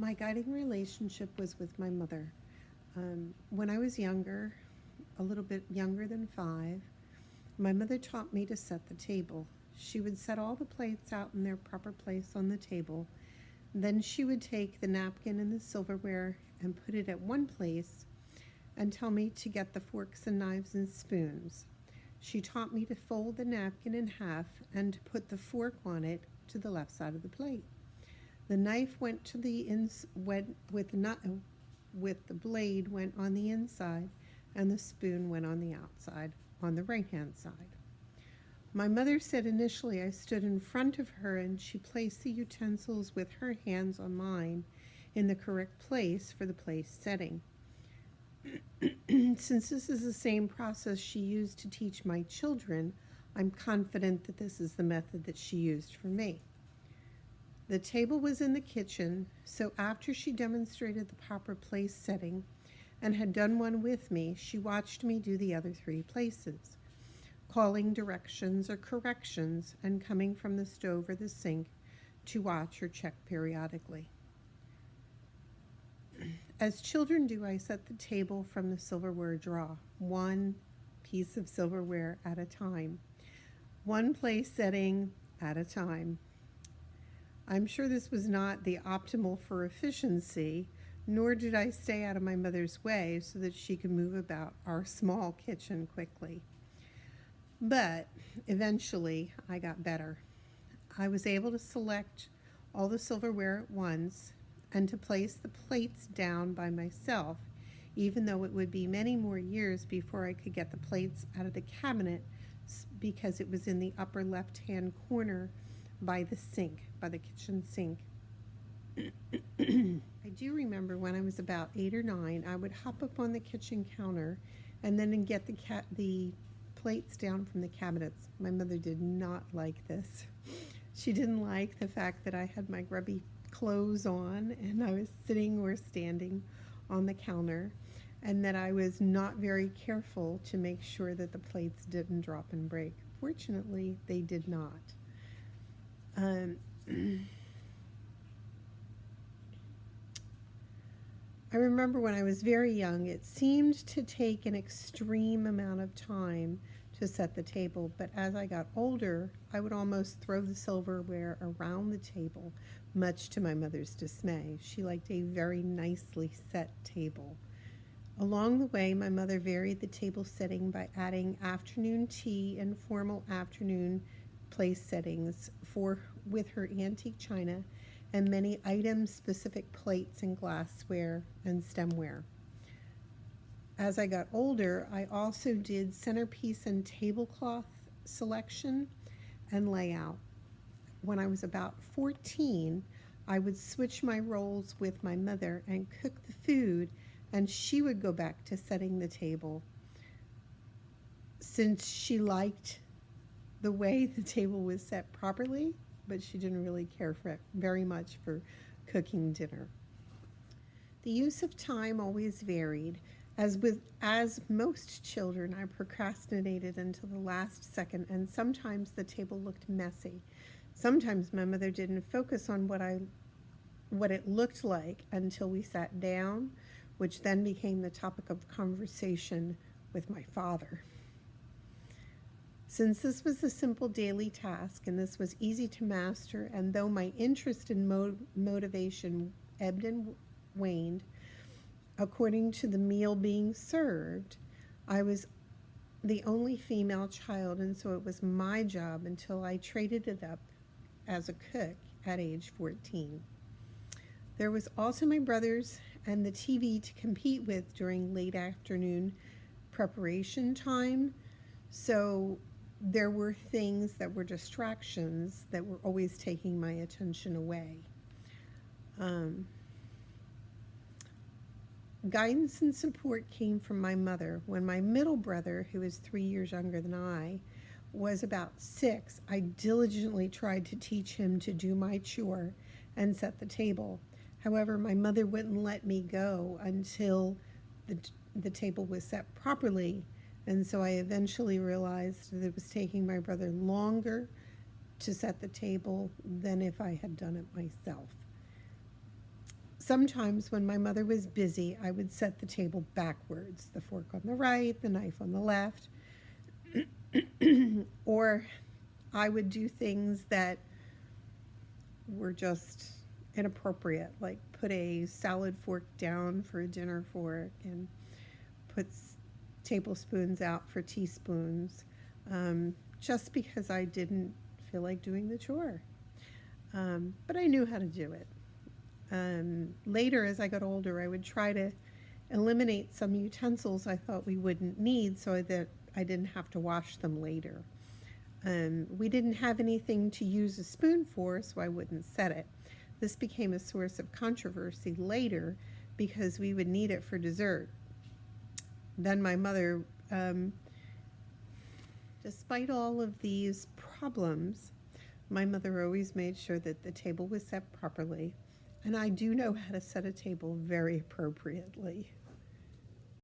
My guiding relationship was with my mother. When I was younger, a little bit younger than 5, my mother taught me to set the table. She would set all the plates out in their proper place on the table. Then she would take the napkin and the silverware and put it at one place and tell me to get the forks and knives and spoons. She taught me to fold the napkin in half and to put the fork on it to the left side of the plate. The knife went to the went with the blade went on the inside, and the spoon went on the outside, on the right-hand side. My mother said initially I stood in front of her and she placed the utensils with her hands on mine in the correct place for the place setting. Since this is the same process she used to teach my children, I'm confident that this is the method that she used for me. The table was in the kitchen, so after she demonstrated the proper place setting and had done one with me, she watched me do the other 3 places, calling directions or corrections and coming from the stove or the sink to watch or check periodically. As children do, I set the table from the silverware drawer, one piece of silverware at a time, one place setting at a time. I'm sure this was not the optimal for efficiency, nor did I stay out of my mother's way so that she could move about our small kitchen quickly. But eventually I got better. I was able to select all the silverware at once and to place the plates down by myself, even though it would be many more years before I could get the plates out of the cabinet because it was in the upper left-hand corner by the sink, by the kitchen sink. I do remember when I was about 8 or 9, I would hop up on the kitchen counter and then get the plates down from the cabinets. My mother did not like this. She didn't like the fact that I had my grubby clothes on and I was sitting or standing on the counter, and that I was not very careful to make sure that the plates didn't drop and break. Fortunately, they did not. I remember when I was very young, it seemed to take an extreme amount of time to set the table, but as I got older, I would almost throw the silverware around the table, much to my mother's dismay. She liked a very nicely set table. Along the way, my mother varied the table setting by adding afternoon tea and formal afternoon place settings with her antique china and many item-specific plates and glassware and stemware. As I got older, I also did centerpiece and tablecloth selection and layout. When I was about 14, I would switch my roles with my mother and cook the food, and she would go back to setting the table. Since she liked the way the table was set properly, but she didn't really care for it very much for cooking dinner. The use of time always varied. As most children, I procrastinated until the last second, and sometimes the table looked messy. Sometimes my mother didn't focus on what it looked like until we sat down, which then became the topic of conversation with my father. Since this was a simple daily task and this was easy to master, and though my interest and motivation ebbed and waned according to the meal being served, I was the only female child, and so it was my job until I traded it up as a cook at age 14. There was also my brothers and the TV to compete with during late afternoon preparation time, so there were things that were distractions that were always taking my attention away. Guidance and support came from my mother. When my middle brother, who is 3 years younger than I, was about 6, I diligently tried to teach him to do my chore and set the table. However, my mother wouldn't let me go until the table was set properly, and so I eventually realized that it was taking my brother longer to set the table than if I had done it myself. Sometimes when my mother was busy, I would set the table backwards, the fork on the right, the knife on the left. Or I would do things that were just inappropriate, like put a salad fork down for a dinner fork and put tablespoons out for teaspoons, just because I didn't feel like doing the chore. But I knew how to do it. Later, as I got older, I would try to eliminate some utensils I thought we wouldn't need so that I didn't have to wash them later. We didn't have anything to use a spoon for, so I wouldn't set it. This became a source of controversy later because we would need it for dessert. Then my mother, despite all of these problems, my mother always made sure that the table was set properly. And I do know how to set a table very appropriately.